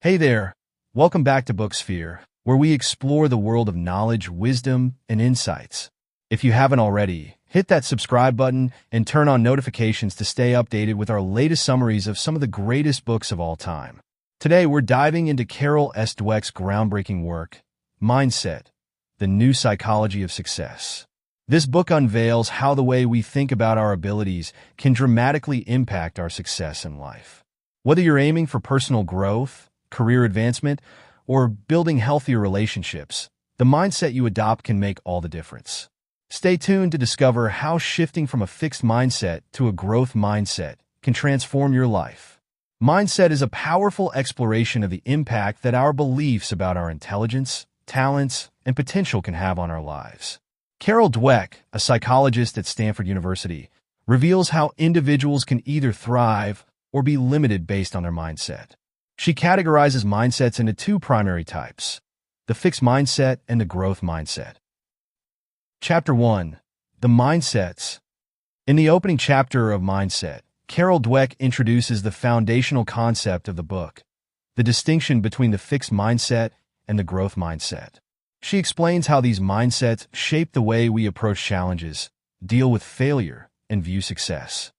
Hey there, welcome back to Booksphere, where we explore the world of knowledge, wisdom, and insights. If you haven't already, hit that subscribe button and turn on notifications to stay updated with our latest summaries of some of the greatest books of all time. Today, we're diving into Carol S. Dweck's groundbreaking work, Mindset, The New Psychology of Success. This book unveils how the way we think about our abilities can dramatically impact our success in life. Whether you're aiming for personal growth, career advancement, or building healthier relationships, the mindset you adopt can make all the difference. Stay tuned to discover how shifting from a fixed mindset to a growth mindset can transform your life. Mindset is a powerful exploration of the impact that our beliefs about our intelligence, talents, and potential can have on our lives. Carol Dweck, a psychologist at Stanford University, reveals how individuals can either thrive or be limited based on their mindset. She categorizes mindsets into two primary types, the fixed mindset and the growth mindset. Chapter 1. The Mindsets. In the opening chapter of Mindset, Carol Dweck introduces the foundational concept of the book, the distinction between the fixed mindset and the growth mindset. She explains how these mindsets shape the way we approach challenges, deal with failure, and view success.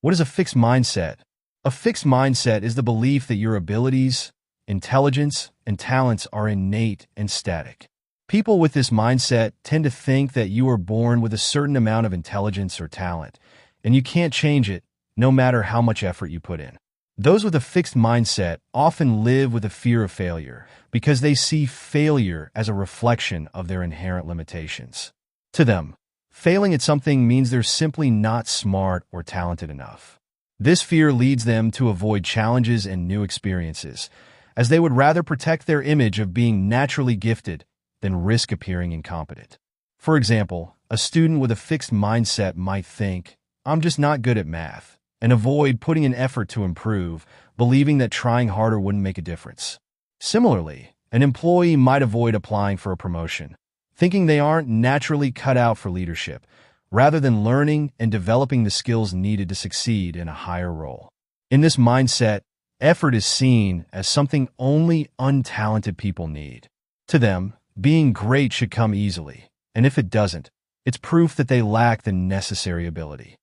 What is a fixed mindset? A fixed mindset is the belief that your abilities, intelligence, and talents are innate and static. People with this mindset tend to think that you are born with a certain amount of intelligence or talent, and you can't change it no matter how much effort you put in. Those with a fixed mindset often live with a fear of failure because they see failure as a reflection of their inherent limitations. To them, failing at something means they're simply not smart or talented enough. This fear leads them to avoid challenges and new experiences, as they would rather protect their image of being naturally gifted than risk appearing incompetent. For example, a student with a fixed mindset might think, "I'm just not good at math," and avoid putting in effort to improve, believing that trying harder wouldn't make a difference. Similarly, an employee might avoid applying for a promotion, thinking they aren't naturally cut out for leadership, rather than learning and developing the skills needed to succeed in a higher role. In this mindset, effort is seen as something only untalented people need. To them, being great should come easily, and if it doesn't, it's proof that they lack the necessary ability.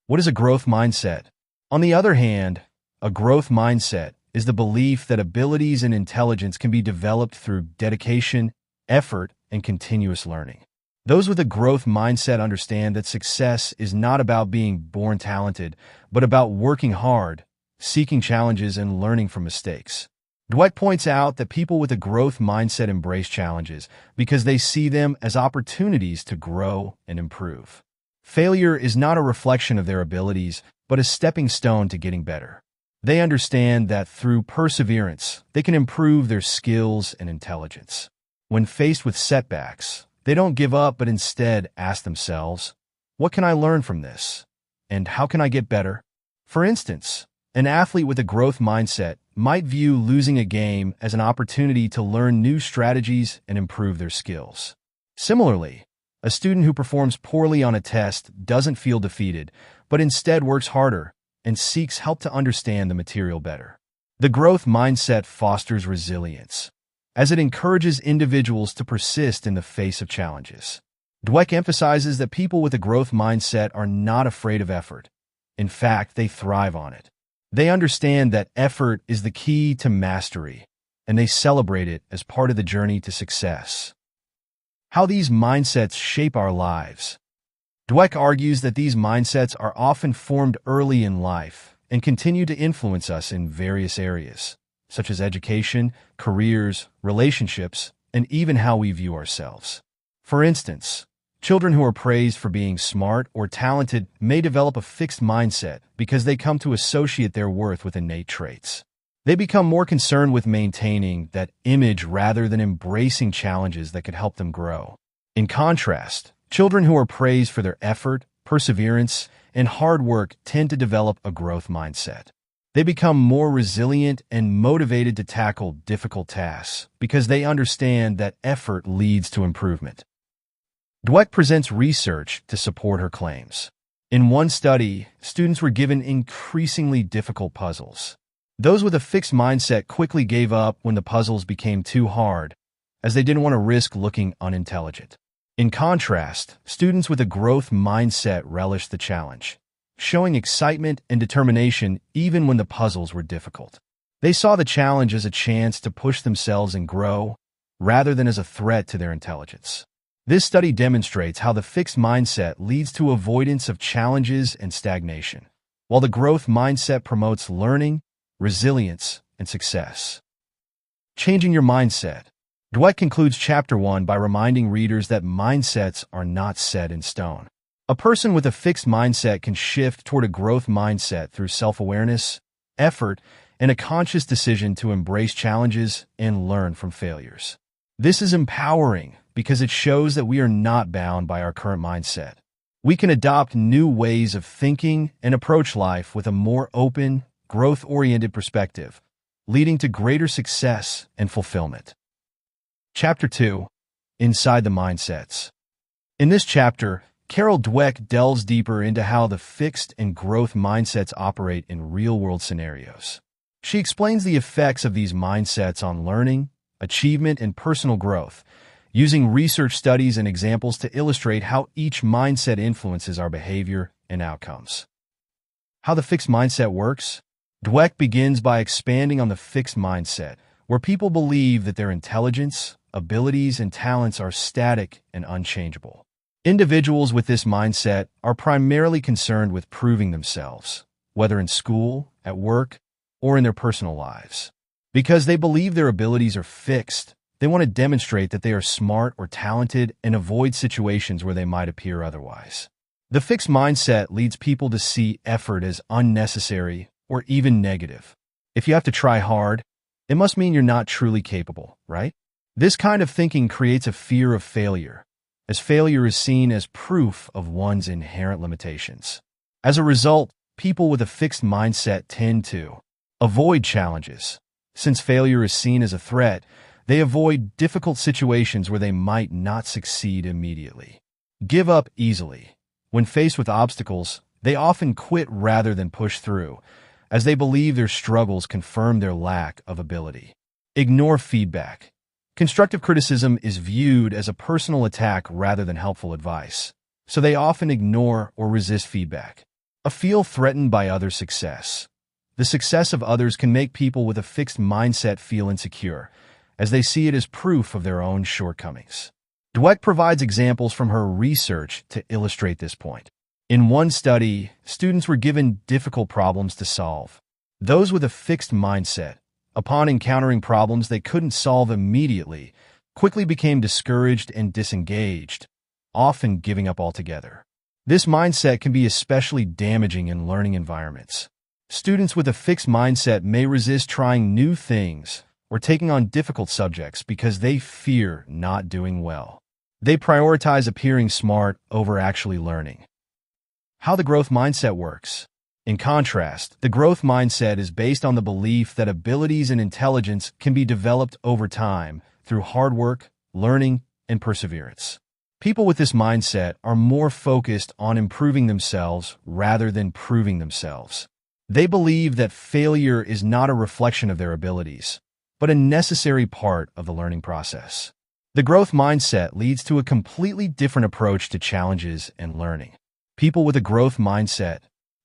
What is a growth mindset? On the other hand, a growth mindset is the belief that abilities and intelligence can be developed through dedication, effort, and continuous learning. Those with a growth mindset understand that success is not about being born talented, but about working hard, seeking challenges, and learning from mistakes. Dweck points out that people with a growth mindset embrace challenges because they see them as opportunities to grow and improve. Failure is not a reflection of their abilities, but a stepping stone to getting better. They understand that through perseverance, they can improve their skills and intelligence. When faced with setbacks, they don't give up, but instead ask themselves, what can I learn from this? And how can I get better? For instance, an athlete with a growth mindset might view losing a game as an opportunity to learn new strategies and improve their skills. Similarly, a student who performs poorly on a test doesn't feel defeated, but instead works harder and seeks help to understand the material better. The growth mindset fosters resilience, as it encourages individuals to persist in the face of challenges. Dweck emphasizes that people with a growth mindset are not afraid of effort. In fact, they thrive on it. They understand that effort is the key to mastery, and they celebrate it as part of the journey to success. How these mindsets shape our lives. Dweck argues that these mindsets are often formed early in life and continue to influence us in various areas, such as education, careers, relationships, and even how we view ourselves. For instance, children who are praised for being smart or talented may develop a fixed mindset because they come to associate their worth with innate traits. They become more concerned with maintaining that image rather than embracing challenges that could help them grow. In contrast, children who are praised for their effort, perseverance, and hard work tend to develop a growth mindset. They become more resilient and motivated to tackle difficult tasks because they understand that effort leads to improvement. Dweck presents research to support her claims. In one study, students were given increasingly difficult puzzles. Those with a fixed mindset quickly gave up when the puzzles became too hard, as they didn't want to risk looking unintelligent. In contrast, students with a growth mindset relished the challenge, showing excitement and determination even when the puzzles were difficult. They saw the challenge as a chance to push themselves and grow, rather than as a threat to their intelligence. This study demonstrates how the fixed mindset leads to avoidance of challenges and stagnation, while the growth mindset promotes learning, resilience, and success. Changing your mindset. Dweck concludes Chapter 1 by reminding readers that mindsets are not set in stone. A person with a fixed mindset can shift toward a growth mindset through self-awareness, effort, and a conscious decision to embrace challenges and learn from failures. This is empowering because it shows that we are not bound by our current mindset. We can adopt new ways of thinking and approach life with a more open, growth-oriented perspective, leading to greater success and fulfillment. Chapter 2. Inside the Mindsets. In this chapter, Carol Dweck delves deeper into how the fixed and growth mindsets operate in real-world scenarios. She explains the effects of these mindsets on learning, achievement, and personal growth, using research studies and examples to illustrate how each mindset influences our behavior and outcomes. How the fixed mindset works? Dweck begins by expanding on the fixed mindset, where people believe that their intelligence, abilities, and talents are static and unchangeable. Individuals with this mindset are primarily concerned with proving themselves, whether in school, at work, or in their personal lives. Because they believe their abilities are fixed, they want to demonstrate that they are smart or talented and avoid situations where they might appear otherwise. The fixed mindset leads people to see effort as unnecessary or even negative. If you have to try hard, it must mean you're not truly capable, right? This kind of thinking creates a fear of failure, as failure is seen as proof of one's inherent limitations. As a result, people with a fixed mindset tend to avoid challenges. Since failure is seen as a threat, they avoid difficult situations where they might not succeed immediately. Give up easily. When faced with obstacles, they often quit rather than push through, as they believe their struggles confirm their lack of ability. Ignore feedback. Constructive criticism is viewed as a personal attack rather than helpful advice, so they often ignore or resist feedback. Feel threatened by other success. The success of others can make people with a fixed mindset feel insecure, as they see it as proof of their own shortcomings. Dweck provides examples from her research to illustrate this point. In one study, students were given difficult problems to solve. Those with a fixed mindset, upon encountering problems they couldn't solve immediately, quickly became discouraged and disengaged, often giving up altogether. This mindset can be especially damaging in learning environments. Students with a fixed mindset may resist trying new things or taking on difficult subjects because they fear not doing well. They prioritize appearing smart over actually learning. How the growth mindset works. In contrast, the growth mindset is based on the belief that abilities and intelligence can be developed over time through hard work, learning, and perseverance. People with this mindset are more focused on improving themselves rather than proving themselves. They believe that failure is not a reflection of their abilities, but a necessary part of the learning process. The growth mindset leads to a completely different approach to challenges and learning. People with a growth mindset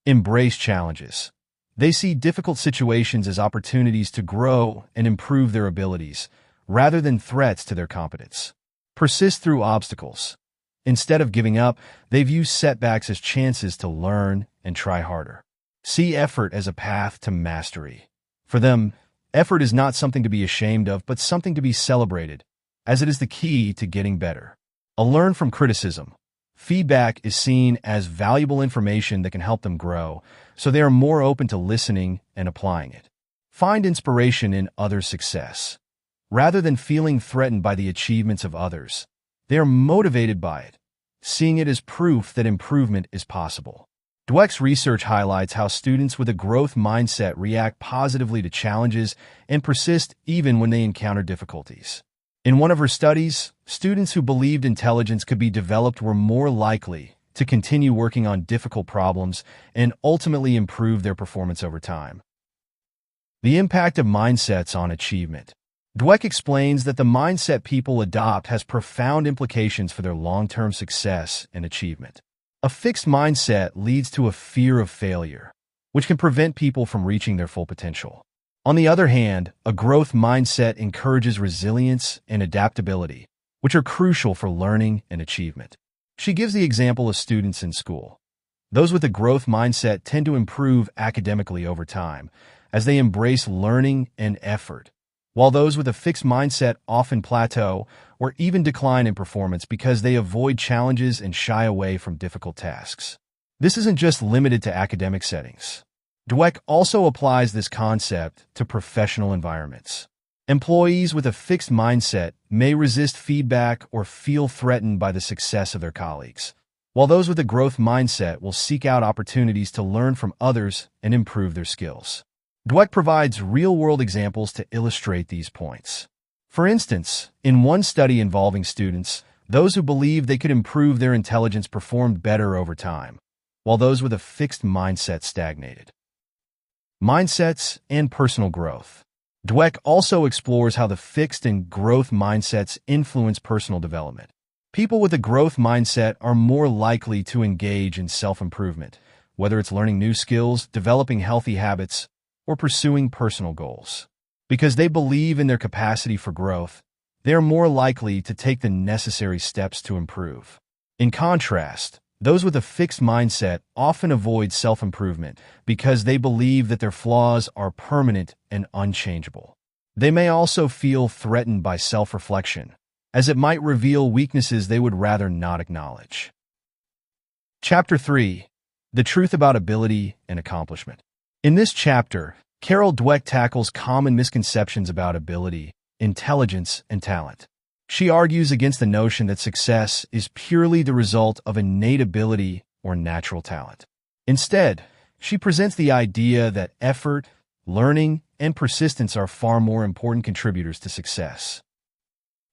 embrace challenges. They see difficult situations as opportunities to grow and improve their abilities, rather than threats to their competence. Persist through obstacles. Instead of giving up, they view setbacks as chances to learn and try harder. See effort as a path to mastery. For them, effort is not something to be ashamed of, but something to be celebrated, as it is the key to getting better. Learn from criticism. Feedback is seen as valuable information that can help them grow, so they are more open to listening and applying it. Find inspiration in others' success. Rather than feeling threatened by the achievements of others, they are motivated by it, seeing it as proof that improvement is possible. Dweck's research highlights how students with a growth mindset react positively to challenges and persist even when they encounter difficulties. In one of her studies, students who believed intelligence could be developed were more likely to continue working on difficult problems and ultimately improve their performance over time. The impact of mindsets on achievement. Dweck explains that the mindset people adopt has profound implications for their long-term success and achievement. A fixed mindset leads to a fear of failure, which can prevent people from reaching their full potential. On the other hand, a growth mindset encourages resilience and adaptability, which are crucial for learning and achievement. She gives the example of students in school. Those with a growth mindset tend to improve academically over time, as they embrace learning and effort, while those with a fixed mindset often plateau or even decline in performance because they avoid challenges and shy away from difficult tasks. This isn't just limited to academic settings. Dweck also applies this concept to professional environments. Employees with a fixed mindset may resist feedback or feel threatened by the success of their colleagues, while those with a growth mindset will seek out opportunities to learn from others and improve their skills. Dweck provides real-world examples to illustrate these points. For instance, in one study involving students, those who believed they could improve their intelligence performed better over time, while those with a fixed mindset stagnated. Mindsets and personal growth. Dweck also explores how the fixed and growth mindsets influence personal development. People with a growth mindset are more likely to engage in self-improvement, whether it's learning new skills, developing healthy habits, or pursuing personal goals. Because they believe in their capacity for growth, they are more likely to take the necessary steps to improve. In contrast, those with a fixed mindset often avoid self-improvement because they believe that their flaws are permanent and unchangeable. They may also feel threatened by self-reflection, as it might reveal weaknesses they would rather not acknowledge. Chapter 3. The Truth About Ability and Accomplishment. In this chapter, Carol Dweck tackles common misconceptions about ability, intelligence, and talent. She argues against the notion that success is purely the result of innate ability or natural talent. Instead, she presents the idea that effort, learning, and persistence are far more important contributors to success.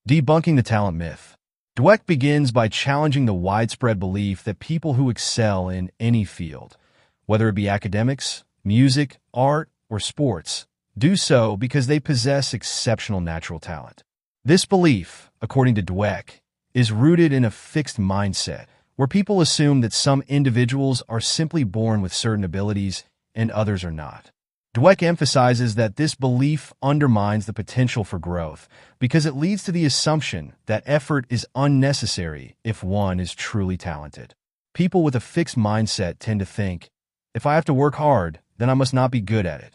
Debunking the talent myth. Dweck begins by challenging the widespread belief that people who excel in any field, whether it be academics, music, art, or sports, do so because they possess exceptional natural talent. This belief, according to Dweck, is rooted in a fixed mindset, where people assume that some individuals are simply born with certain abilities and others are not. Dweck emphasizes that this belief undermines the potential for growth because it leads to the assumption that effort is unnecessary if one is truly talented. People with a fixed mindset tend to think, if I have to work hard, then I must not be good at it.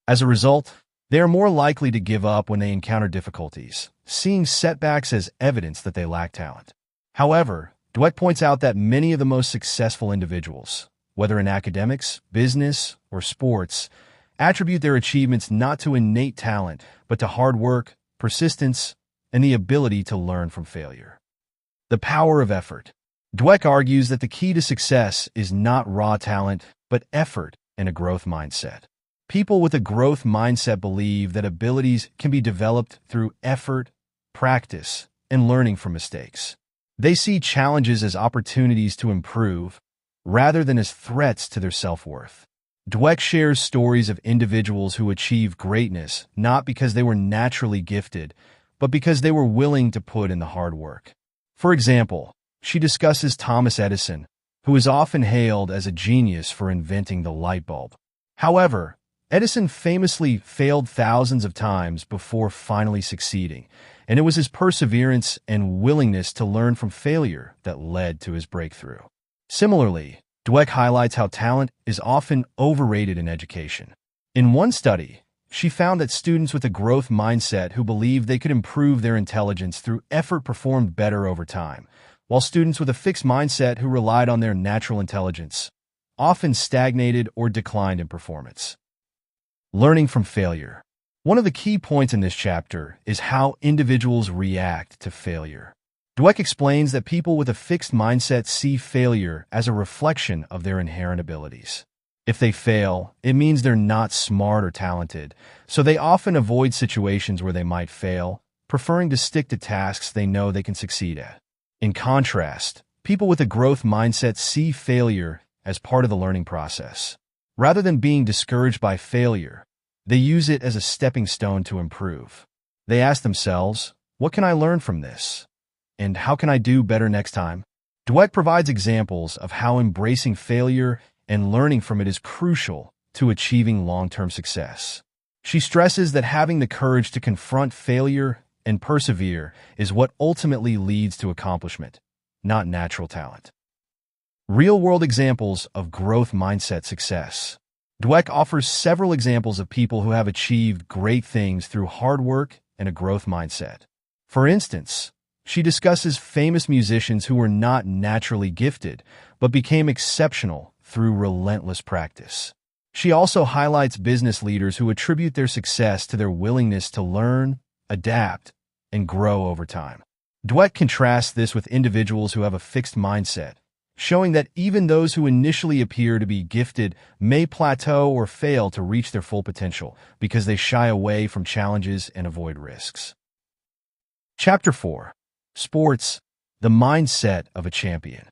As a result, they are more likely to give up when they encounter difficulties, seeing setbacks as evidence that they lack talent. However, Dweck points out that many of the most successful individuals, whether in academics, business, or sports, attribute their achievements not to innate talent, but to hard work, persistence, and the ability to learn from failure. The power of effort. Dweck argues that the key to success is not raw talent, but effort and a growth mindset. People with a growth mindset believe that abilities can be developed through effort, practice, and learning from mistakes. They see challenges as opportunities to improve, rather than as threats to their self-worth. Dweck shares stories of individuals who achieve greatness not because they were naturally gifted, but because they were willing to put in the hard work. For example, she discusses Thomas Edison, who is often hailed as a genius for inventing the light bulb. However, Edison famously failed thousands of times before finally succeeding, and it was his perseverance and willingness to learn from failure that led to his breakthrough. Similarly, Dweck highlights how talent is often overrated in education. In one study, she found that students with a growth mindset who believed they could improve their intelligence through effort performed better over time, while students with a fixed mindset who relied on their natural intelligence often stagnated or declined in performance. Learning from failure. One of the key points in this chapter is how individuals react to failure. Dweck explains that people with a fixed mindset see failure as a reflection of their inherent abilities. If they fail, it means they're not smart or talented, so they often avoid situations where they might fail, preferring to stick to tasks they know they can succeed at. In contrast, people with a growth mindset see failure as part of the learning process. Rather than being discouraged by failure, They use it as a stepping stone to improve. They ask themselves, what can I learn from this? And how can I do better next time? Dweck provides examples of how embracing failure and learning from it is crucial to achieving long-term success. She stresses that having the courage to confront failure and persevere is what ultimately leads to accomplishment, not natural talent. Real-world examples of growth mindset success. Dweck offers several examples of people who have achieved great things through hard work and a growth mindset. For instance, she discusses famous musicians who were not naturally gifted, but became exceptional through relentless practice. She also highlights business leaders who attribute their success to their willingness to learn, adapt, and grow over time. Dweck contrasts this with individuals who have a fixed mindset, showing that even those who initially appear to be gifted may plateau or fail to reach their full potential because they shy away from challenges and avoid risks. Chapter 4. Sports, the mindset of a champion.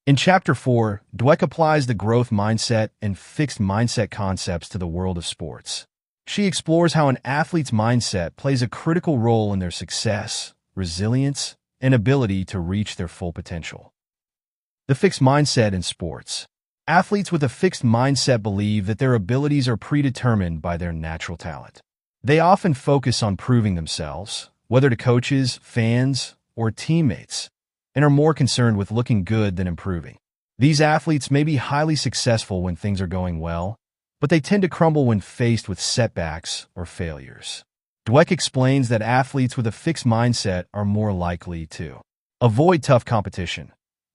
In Chapter 4, Dweck applies the growth mindset and fixed mindset concepts to the world of sports. She explores how an athlete's mindset plays a critical role in their success, resilience, and ability to reach their full potential. The fixed mindset in sports. Athletes with a fixed mindset believe that their abilities are predetermined by their natural talent. They often focus on proving themselves, whether to coaches, fans, or teammates, and are more concerned with looking good than improving. These athletes may be highly successful when things are going well, but they tend to crumble when faced with setbacks or failures. Dweck explains that athletes with a fixed mindset are more likely to avoid tough competition.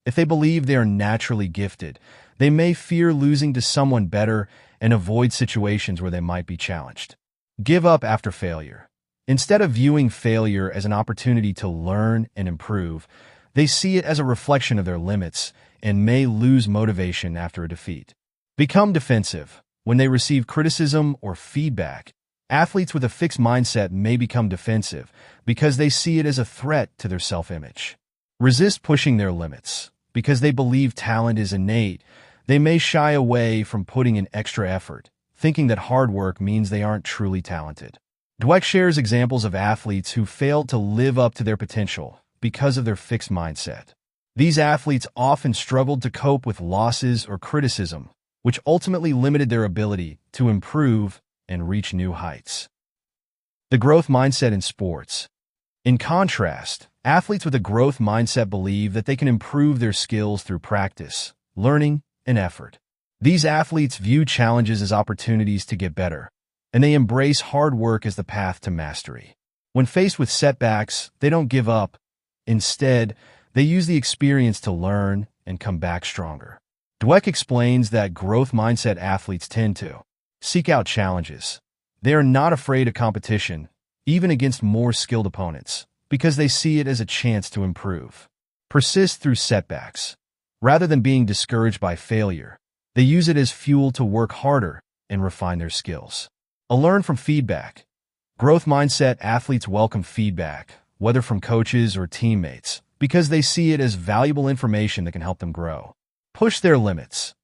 If they believe they are naturally gifted, they may fear losing to someone better and avoid situations where they might be challenged. Give up after failure. Instead of viewing failure as an opportunity to learn and improve, they see it as a reflection of their limits and may lose motivation after a defeat. Become defensive. When they receive criticism or feedback, athletes with a fixed mindset may become defensive because they see it as a threat to their self-image. Resist pushing their limits. Because they believe talent is innate, they may shy away from putting in extra effort, thinking that hard work means they aren't truly talented. Dweck shares examples of athletes who failed to live up to their potential because of their fixed mindset. These athletes often struggled to cope with losses or criticism, which ultimately limited their ability to improve and reach new heights. The growth mindset in sports. In contrast, athletes with a growth mindset believe that they can improve their skills through practice, learning, and effort. These athletes view challenges as opportunities to get better, and they embrace hard work as the path to mastery. When faced with setbacks, they don't give up. Instead, they use the experience to learn and come back stronger. Dweck explains that growth mindset athletes tend to seek out challenges. They are not afraid of competition, even against more skilled opponents, because they see it as a chance to improve. Persist through setbacks. Rather than being discouraged by failure, they use it as fuel to work harder and refine their skills. Learn from feedback. Growth mindset athletes welcome feedback, whether from coaches or teammates, because they see it as valuable information that can help them grow. Push their limits.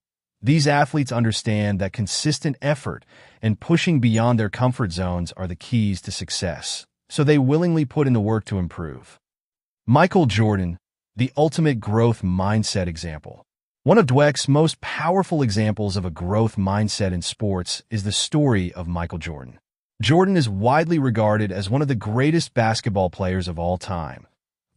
These athletes understand that consistent effort and pushing beyond their comfort zones are the keys to success, so they willingly put in the work to improve. Michael Jordan, the ultimate growth mindset example. One of Dweck's most powerful examples of a growth mindset in sports is the story of Michael Jordan. Jordan is widely regarded as one of the greatest basketball players of all time,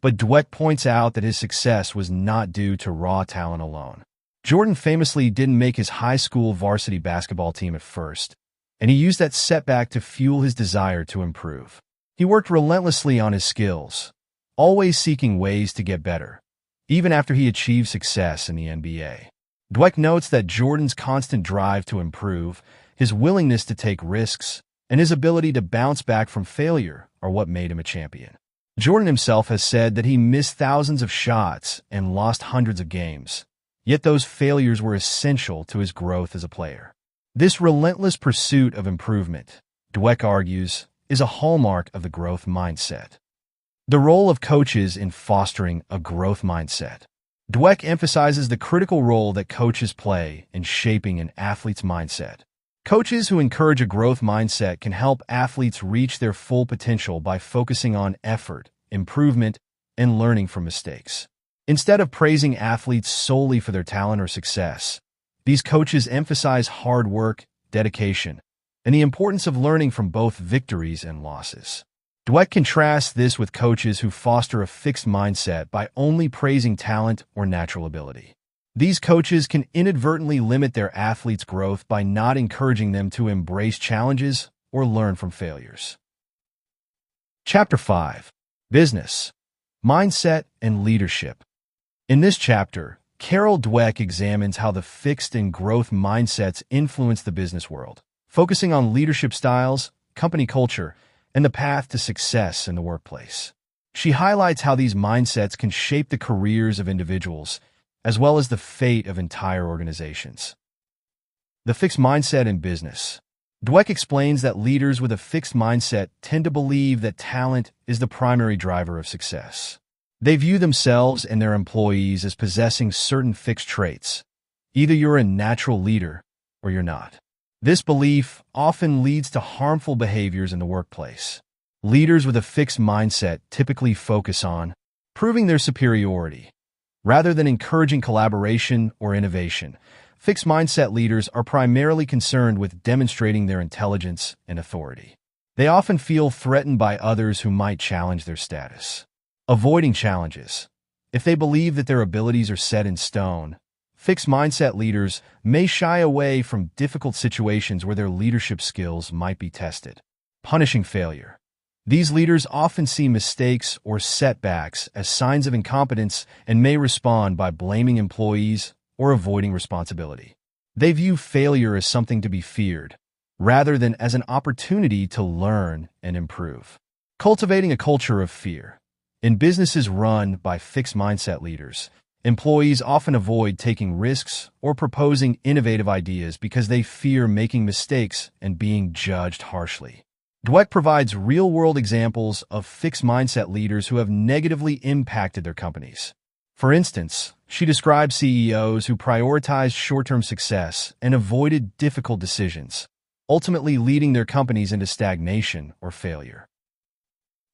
but Dweck points out that his success was not due to raw talent alone. Jordan famously didn't make his high school varsity basketball team at first, and he used that setback to fuel his desire to improve. He worked relentlessly on his skills, always seeking ways to get better, even after he achieved success in the NBA. Dweck notes that Jordan's constant drive to improve, his willingness to take risks, and his ability to bounce back from failure are what made him a champion. Jordan himself has said that he missed thousands of shots and lost hundreds of games, yet those failures were essential to his growth as a player. This relentless pursuit of improvement, Dweck argues, is a hallmark of the growth mindset. The role of coaches in fostering a growth mindset. Dweck emphasizes the critical role that coaches play in shaping an athlete's mindset. Coaches who encourage a growth mindset can help athletes reach their full potential by focusing on effort, improvement, and learning from mistakes. Instead of praising athletes solely for their talent or success, these coaches emphasize hard work, dedication, and the importance of learning from both victories and losses. Dweck contrasts this with coaches who foster a fixed mindset by only praising talent or natural ability. These coaches can inadvertently limit their athletes' growth by not encouraging them to embrace challenges or learn from failures. Chapter 5. Business, Mindset, and Leadership. In this chapter, Carol Dweck examines how the fixed and growth mindsets influence the business world, focusing on leadership styles, company culture, and the path to success in the workplace. She highlights how these mindsets can shape the careers of individuals, as well as the fate of entire organizations. The fixed mindset in business. Dweck explains that leaders with a fixed mindset tend to believe that talent is the primary driver of success. They view themselves and their employees as possessing certain fixed traits. Either you're a natural leader or you're not. This belief often leads to harmful behaviors in the workplace. Leaders with a fixed mindset typically focus on proving their superiority, rather than encouraging collaboration or innovation. Fixed mindset leaders are primarily concerned with demonstrating their intelligence and authority. They often feel threatened by others who might challenge their status. Avoiding challenges. If they believe that their abilities are set in stone, fixed mindset leaders may shy away from difficult situations where their leadership skills might be tested. Punishing failure. These leaders often see mistakes or setbacks as signs of incompetence and may respond by blaming employees or avoiding responsibility. They view failure as something to be feared, rather than as an opportunity to learn and improve. Cultivating a culture of fear. In businesses run by fixed mindset leaders, employees often avoid taking risks or proposing innovative ideas because they fear making mistakes and being judged harshly. Dweck provides real-world examples of fixed mindset leaders who have negatively impacted their companies. For instance, she describes CEOs who prioritized short-term success and avoided difficult decisions, ultimately leading their companies into stagnation or failure.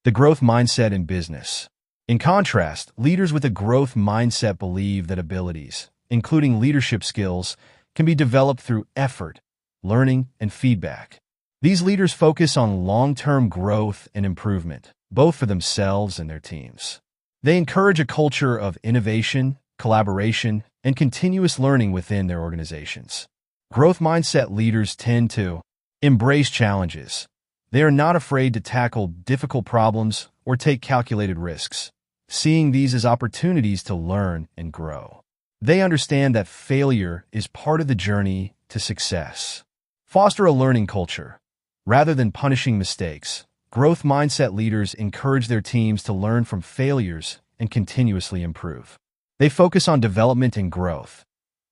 The growth mindset in business. In contrast, leaders with a growth mindset believe that abilities, including leadership skills, can be developed through effort, learning, and feedback. These leaders focus on long-term growth and improvement, both for themselves and their teams. They encourage a culture of innovation, collaboration, and continuous learning within their organizations. Growth mindset leaders tend to embrace challenges. They are not afraid to tackle difficult problems or take calculated risks, seeing these as opportunities to learn and grow. They understand that failure is part of the journey to success. Foster a learning culture. Rather than punishing mistakes, growth mindset leaders encourage their teams to learn from failures and continuously improve. They focus on development and growth,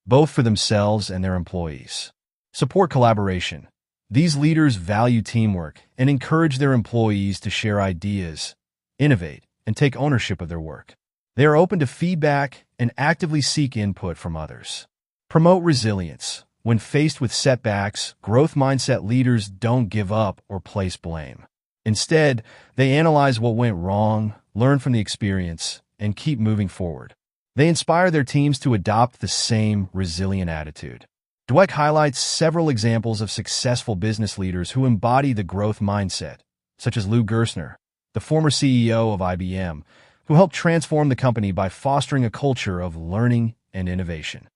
both for themselves and their employees. Support collaboration. These leaders value teamwork and encourage their employees to share ideas, innovate, and take ownership of their work. They are open to feedback and actively seek input from others. Promote resilience. When faced with setbacks, growth mindset leaders don't give up or place blame. Instead, they analyze what went wrong, learn from the experience, and keep moving forward. They inspire their teams to adopt the same resilient attitude. Dweck highlights several examples of successful business leaders who embody the growth mindset, such as Lou Gerstner, the former CEO of IBM, who helped transform the company by fostering a culture of learning and innovation.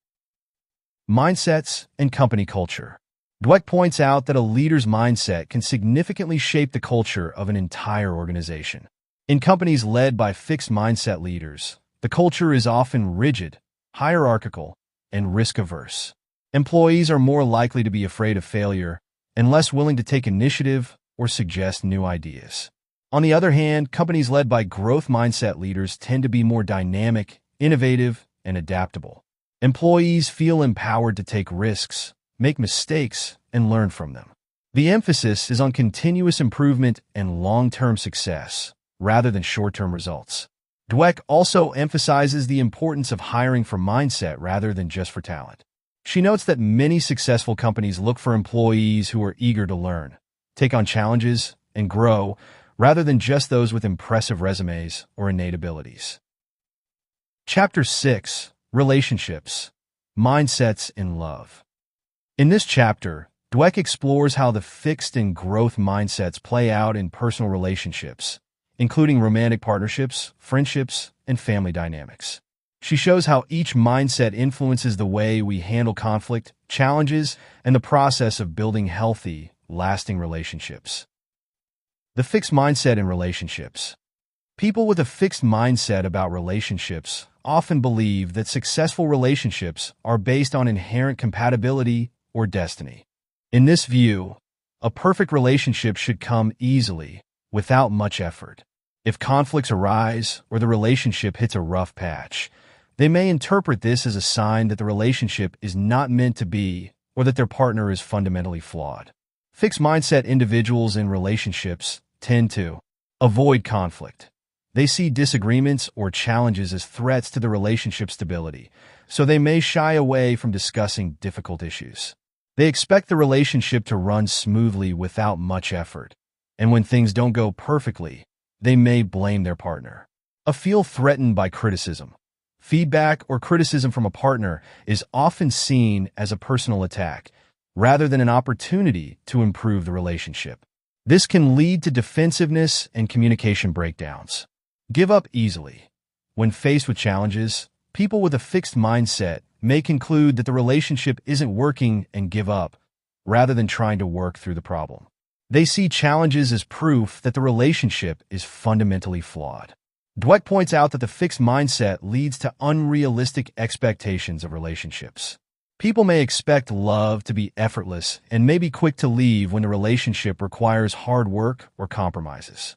Mindsets and company culture. Dweck points out that a leader's mindset can significantly shape the culture of an entire organization. In companies led by fixed mindset leaders, the culture is often rigid, hierarchical, and risk-averse. Employees are more likely to be afraid of failure and less willing to take initiative or suggest new ideas. On the other hand, companies led by growth mindset leaders tend to be more dynamic, innovative, and adaptable. Employees feel empowered to take risks, make mistakes, and learn from them. The emphasis is on continuous improvement and long-term success, rather than short-term results. Dweck also emphasizes the importance of hiring for mindset rather than just for talent. She notes that many successful companies look for employees who are eager to learn, take on challenges, and grow, rather than just those with impressive resumes or innate abilities. Chapter 6. Relationships. Mindsets in Love. In this chapter, Dweck explores how the fixed and growth mindsets play out in personal relationships, including romantic partnerships, friendships, and family dynamics. She shows how each mindset influences the way we handle conflict, challenges, and the process of building healthy, lasting relationships. The fixed mindset in relationships. People with a fixed mindset about relationships often believe that successful relationships are based on inherent compatibility or destiny. In this view, a perfect relationship should come easily, without much effort. If conflicts arise or the relationship hits a rough patch, they may interpret this as a sign that the relationship is not meant to be or that their partner is fundamentally flawed. Fixed mindset individuals in relationships tend to avoid conflict. They see disagreements or challenges as threats to the relationship's stability, so they may shy away from discussing difficult issues. They expect the relationship to run smoothly without much effort, and when things don't go perfectly, they may blame their partner. Feel threatened by criticism. Feedback or criticism from a partner is often seen as a personal attack, rather than an opportunity to improve the relationship. This can lead to defensiveness and communication breakdowns. Give up easily. When faced with challenges, people with a fixed mindset may conclude that the relationship isn't working and give up, rather than trying to work through the problem. They see challenges as proof that the relationship is fundamentally flawed. Dweck points out that the fixed mindset leads to unrealistic expectations of relationships. People may expect love to be effortless and may be quick to leave when the relationship requires hard work or compromises.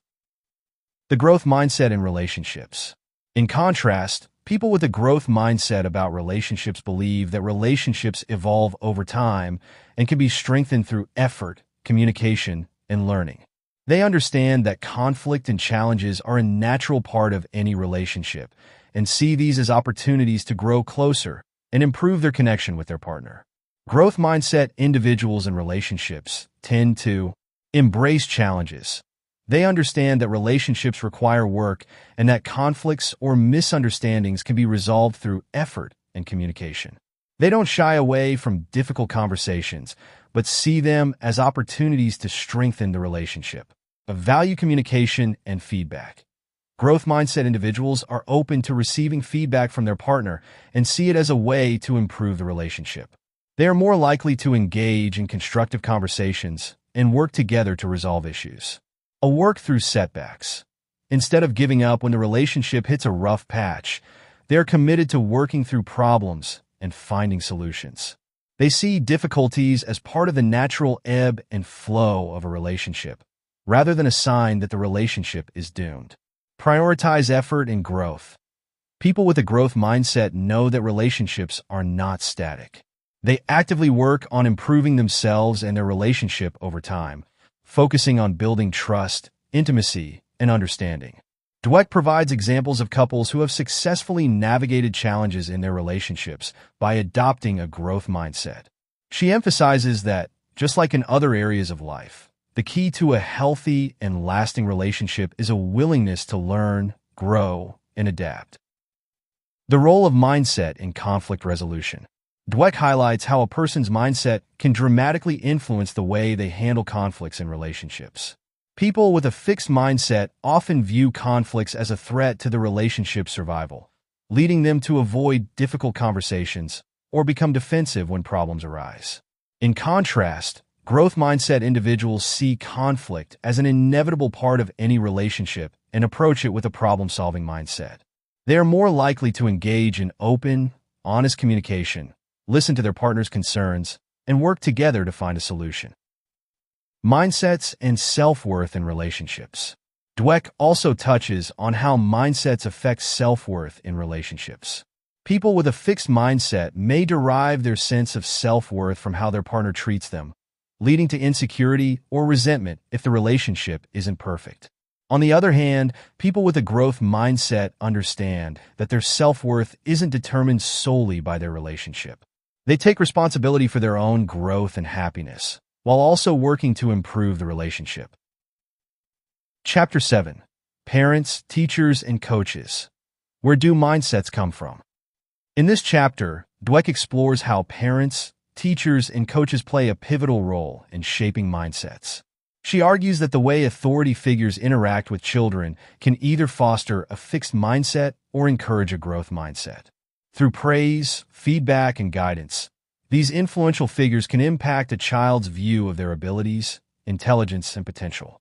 The growth mindset in relationships. In contrast, people with a growth mindset about relationships believe that relationships evolve over time and can be strengthened through effort, communication, and learning. They understand that conflict and challenges are a natural part of any relationship and see these as opportunities to grow closer and improve their connection with their partner. Growth mindset individuals in relationships tend to embrace challenges. They understand that relationships require work and that conflicts or misunderstandings can be resolved through effort and communication. They don't shy away from difficult conversations, but see them as opportunities to strengthen the relationship. Value communication and feedback. Growth mindset individuals are open to receiving feedback from their partner and see it as a way to improve the relationship. They are more likely to engage in constructive conversations and work together to resolve issues. Work through setbacks. Instead of giving up when the relationship hits a rough patch, they are committed to working through problems and finding solutions. They see difficulties as part of the natural ebb and flow of a relationship, rather than a sign that the relationship is doomed. Prioritize effort and growth. People with a growth mindset know that relationships are not static. They actively work on improving themselves and their relationship over time, focusing on building trust, intimacy, and understanding. Dweck provides examples of couples who have successfully navigated challenges in their relationships by adopting a growth mindset. She emphasizes that, just like in other areas of life, the key to a healthy and lasting relationship is a willingness to learn, grow, and adapt. The role of mindset in conflict resolution. Dweck highlights how a person's mindset can dramatically influence the way they handle conflicts in relationships. People with a fixed mindset often view conflicts as a threat to the relationship's survival, leading them to avoid difficult conversations or become defensive when problems arise. In contrast, growth mindset individuals see conflict as an inevitable part of any relationship and approach it with a problem-solving mindset. They are more likely to engage in open, honest communication, listen to their partner's concerns, and work together to find a solution. Mindsets and self-worth in relationships. Dweck also touches on how mindsets affect self-worth in relationships. People with a fixed mindset may derive their sense of self-worth from how their partner treats them, leading to insecurity or resentment if the relationship isn't perfect. On the other hand, people with a growth mindset understand that their self-worth isn't determined solely by their relationship. They take responsibility for their own growth and happiness, while also working to improve the relationship. Chapter 7. Parents, Teachers, and Coaches. Where do mindsets come from? In this chapter, Dweck explores how parents, teachers, and coaches play a pivotal role in shaping mindsets. She argues that the way authority figures interact with children can either foster a fixed mindset or encourage a growth mindset. Through praise, feedback, and guidance, these influential figures can impact a child's view of their abilities, intelligence, and potential.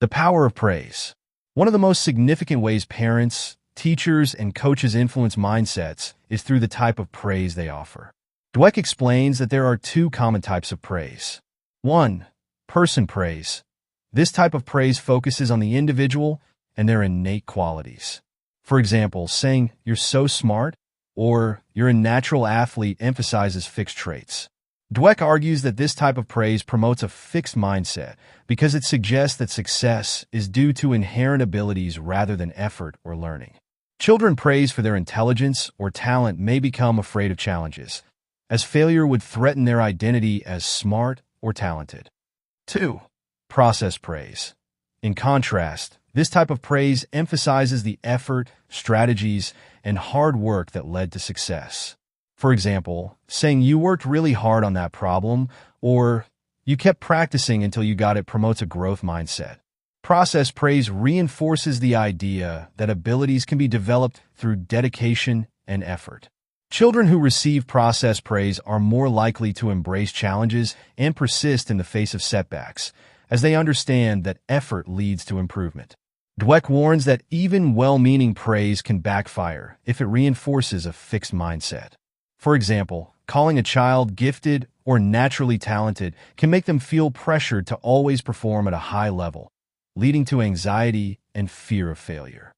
The power of praise. One of the most significant ways parents, teachers, and coaches influence mindsets is through the type of praise they offer. Dweck explains that there are two common types of praise. 1. Person praise. This type of praise focuses on the individual and their innate qualities. For example, saying, "You're so smart," or "You're a natural athlete," emphasizes fixed traits. Dweck argues that this type of praise promotes a fixed mindset because it suggests that success is due to inherent abilities rather than effort or learning. Children praised for their intelligence or talent may become afraid of challenges, as failure would threaten their identity as smart or talented. 2. Process praise. In contrast, this type of praise emphasizes the effort, strategies, and hard work that led to success. For example, saying "You worked really hard on that problem," or "You kept practicing until you got it," promotes a growth mindset. Process praise reinforces the idea that abilities can be developed through dedication and effort. Children who receive process praise are more likely to embrace challenges and persist in the face of setbacks, as they understand that effort leads to improvement. Dweck warns that even well-meaning praise can backfire if it reinforces a fixed mindset. For example, calling a child gifted or naturally talented can make them feel pressured to always perform at a high level, leading to anxiety and fear of failure.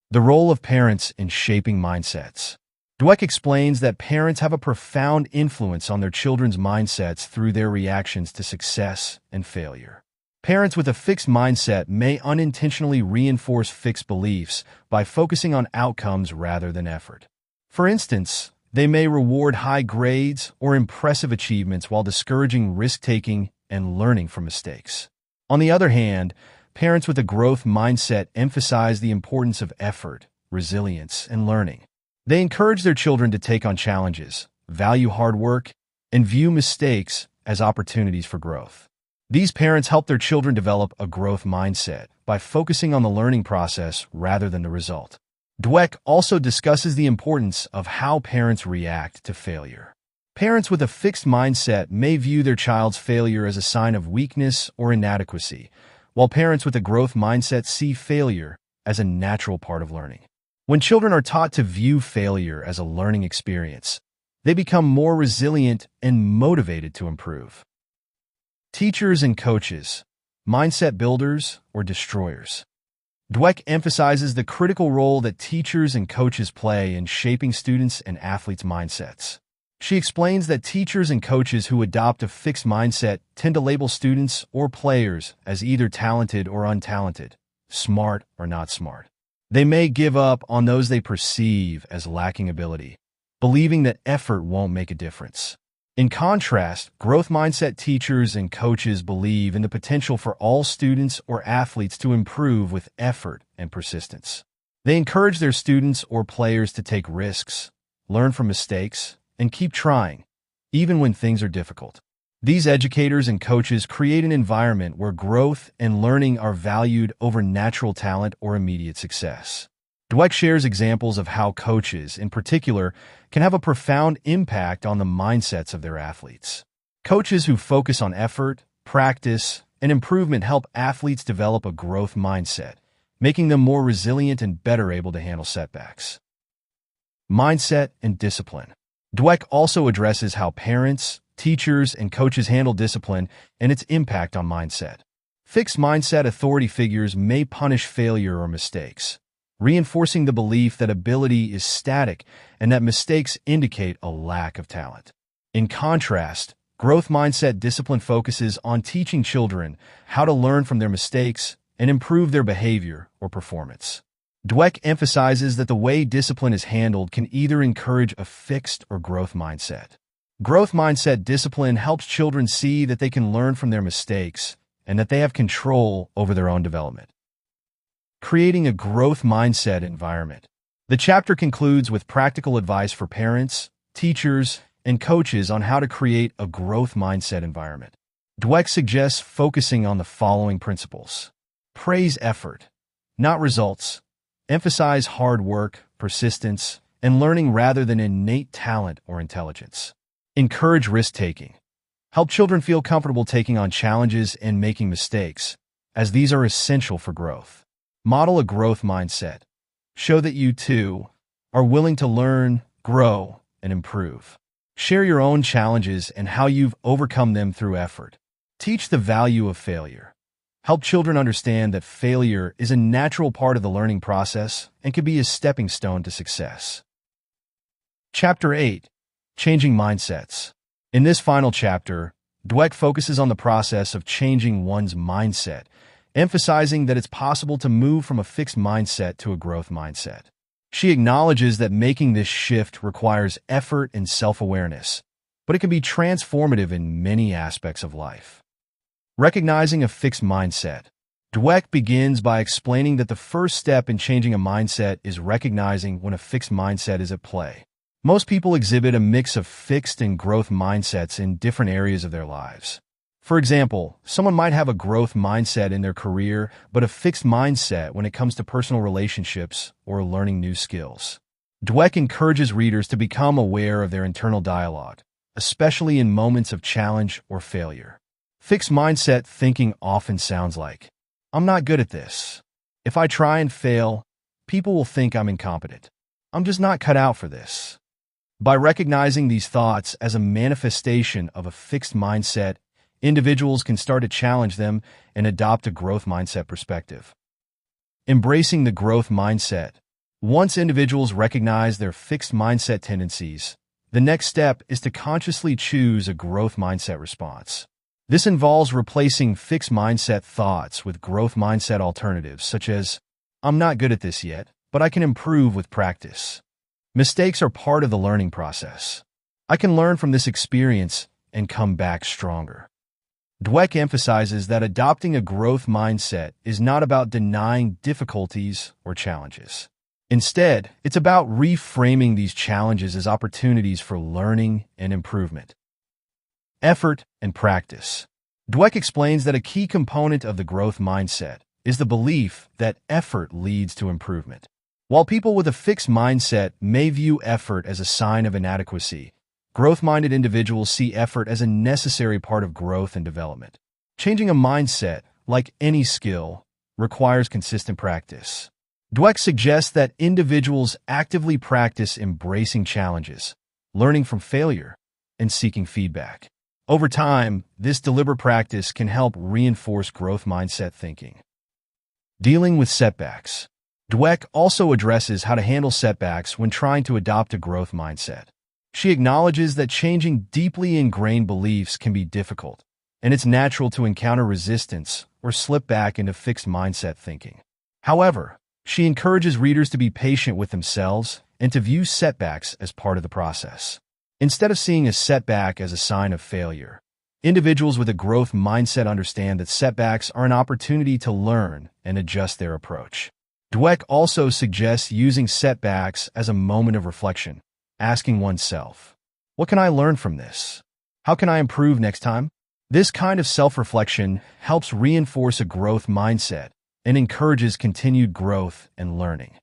The role of parents in shaping mindsets. Dweck explains that parents have a profound influence on their children's mindsets through their reactions to success and failure. Parents with a fixed mindset may unintentionally reinforce fixed beliefs by focusing on outcomes rather than effort. For instance, they may reward high grades or impressive achievements while discouraging risk-taking and learning from mistakes. On the other hand, parents with a growth mindset emphasize the importance of effort, resilience, and learning. They encourage their children to take on challenges, value hard work, and view mistakes as opportunities for growth. These parents help their children develop a growth mindset by focusing on the learning process rather than the result. Dweck also discusses the importance of how parents react to failure. Parents with a fixed mindset may view their child's failure as a sign of weakness or inadequacy, while parents with a growth mindset see failure as a natural part of learning. When children are taught to view failure as a learning experience, they become more resilient and motivated to improve. Teachers and coaches, mindset builders or destroyers. Dweck emphasizes the critical role that teachers and coaches play in shaping students' and athletes' mindsets. She explains that teachers and coaches who adopt a fixed mindset tend to label students or players as either talented or untalented, smart or not smart. They may give up on those they perceive as lacking ability, believing that effort won't make a difference. In contrast, growth mindset teachers and coaches believe in the potential for all students or athletes to improve with effort and persistence. They encourage their students or players to take risks, learn from mistakes, and keep trying, even when things are difficult. These educators and coaches create an environment where growth and learning are valued over natural talent or immediate success. Dweck shares examples of how coaches, in particular, can have a profound impact on the mindsets of their athletes. Coaches who focus on effort, practice, and improvement help athletes develop a growth mindset, making them more resilient and better able to handle setbacks. Mindset and discipline. Dweck also addresses how parents, teachers, and coaches handle discipline and its impact on mindset. Fixed mindset authority figures may punish failure or mistakes, reinforcing the belief that ability is static and that mistakes indicate a lack of talent. In contrast, growth mindset discipline focuses on teaching children how to learn from their mistakes and improve their behavior or performance. Dweck emphasizes that the way discipline is handled can either encourage a fixed or growth mindset. Growth mindset discipline helps children see that they can learn from their mistakes and that they have control over their own development. Creating a growth mindset environment. The chapter concludes with practical advice for parents, teachers, and coaches on how to create a growth mindset environment. Dweck suggests focusing on the following principles. Praise effort, not results. Emphasize hard work, persistence, and learning rather than innate talent or intelligence. Encourage risk-taking. Help children feel comfortable taking on challenges and making mistakes, as these are essential for growth. Model a growth mindset. Show that you, too, are willing to learn, grow, and improve. Share your own challenges and how you've overcome them through effort. Teach the value of failure. Help children understand that failure is a natural part of the learning process and can be a stepping stone to success. Chapter 8. Changing Mindsets. In this final chapter, Dweck focuses on the process of changing one's mindset, emphasizing that it's possible to move from a fixed mindset to a growth mindset. She acknowledges that making this shift requires effort and self-awareness, but it can be transformative in many aspects of life. Recognizing a fixed mindset. Dweck begins by explaining that the first step in changing a mindset is recognizing when a fixed mindset is at play. Most people exhibit a mix of fixed and growth mindsets in different areas of their lives. For example, someone might have a growth mindset in their career, but a fixed mindset when it comes to personal relationships or learning new skills. Dweck encourages readers to become aware of their internal dialogue, especially in moments of challenge or failure. Fixed mindset thinking often sounds like, "I'm not good at this. If I try and fail, people will think I'm incompetent. I'm just not cut out for this." By recognizing these thoughts as a manifestation of a fixed mindset, individuals can start to challenge them and adopt a growth mindset perspective. Embracing the growth mindset. Once individuals recognize their fixed mindset tendencies, the next step is to consciously choose a growth mindset response. This involves replacing fixed mindset thoughts with growth mindset alternatives, such as, "I'm not good at this yet, but I can improve with practice." Mistakes are part of the learning process. I can learn from this experience and come back stronger. Dweck emphasizes that adopting a growth mindset is not about denying difficulties or challenges. Instead, it's about reframing these challenges as opportunities for learning and improvement. Effort and practice. Dweck explains that a key component of the growth mindset is the belief that effort leads to improvement. While people with a fixed mindset may view effort as a sign of inadequacy, growth-minded individuals see effort as a necessary part of growth and development. Changing a mindset, like any skill, requires consistent practice. Dweck suggests that individuals actively practice embracing challenges, learning from failure, and seeking feedback. Over time, this deliberate practice can help reinforce growth mindset thinking. Dealing with setbacks. Dweck also addresses how to handle setbacks when trying to adopt a growth mindset. She acknowledges that changing deeply ingrained beliefs can be difficult, and it's natural to encounter resistance or slip back into fixed mindset thinking. However, she encourages readers to be patient with themselves and to view setbacks as part of the process. Instead of seeing a setback as a sign of failure, individuals with a growth mindset understand that setbacks are an opportunity to learn and adjust their approach. Dweck also suggests using setbacks as a moment of reflection, asking oneself, "What can I learn from this? How can I improve next time?" This kind of self-reflection helps reinforce a growth mindset and encourages continued growth and learning.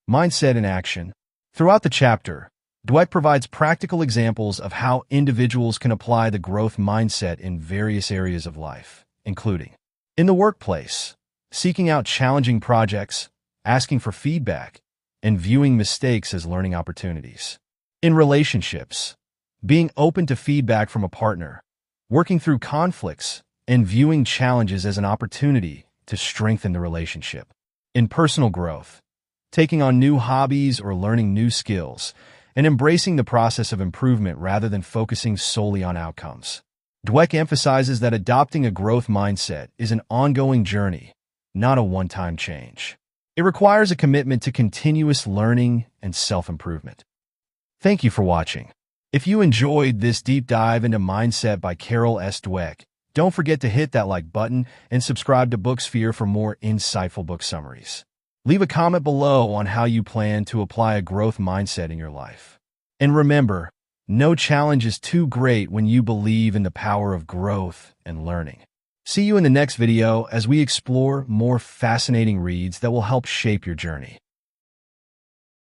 Mindset in action. Throughout the chapter, Dweck provides practical examples of how individuals can apply the growth mindset in various areas of life, including in the workplace, seeking out challenging projects, asking for feedback, and viewing mistakes as learning opportunities. In relationships, being open to feedback from a partner, working through conflicts, and viewing challenges as an opportunity to strengthen the relationship. In personal growth, taking on new hobbies or learning new skills, and embracing the process of improvement rather than focusing solely on outcomes. Dweck emphasizes that adopting a growth mindset is an ongoing journey, not a one-time change. It requires a commitment to continuous learning and self-improvement. Thank you for watching. If you enjoyed this deep dive into mindset by Carol S. Dweck, don't forget to hit that like button and subscribe to Booksphere for more insightful book summaries. Leave a comment below on how you plan to apply a growth mindset in your life. And remember, no challenge is too great when you believe in the power of growth and learning. See you in the next video as we explore more fascinating reads that will help shape your journey.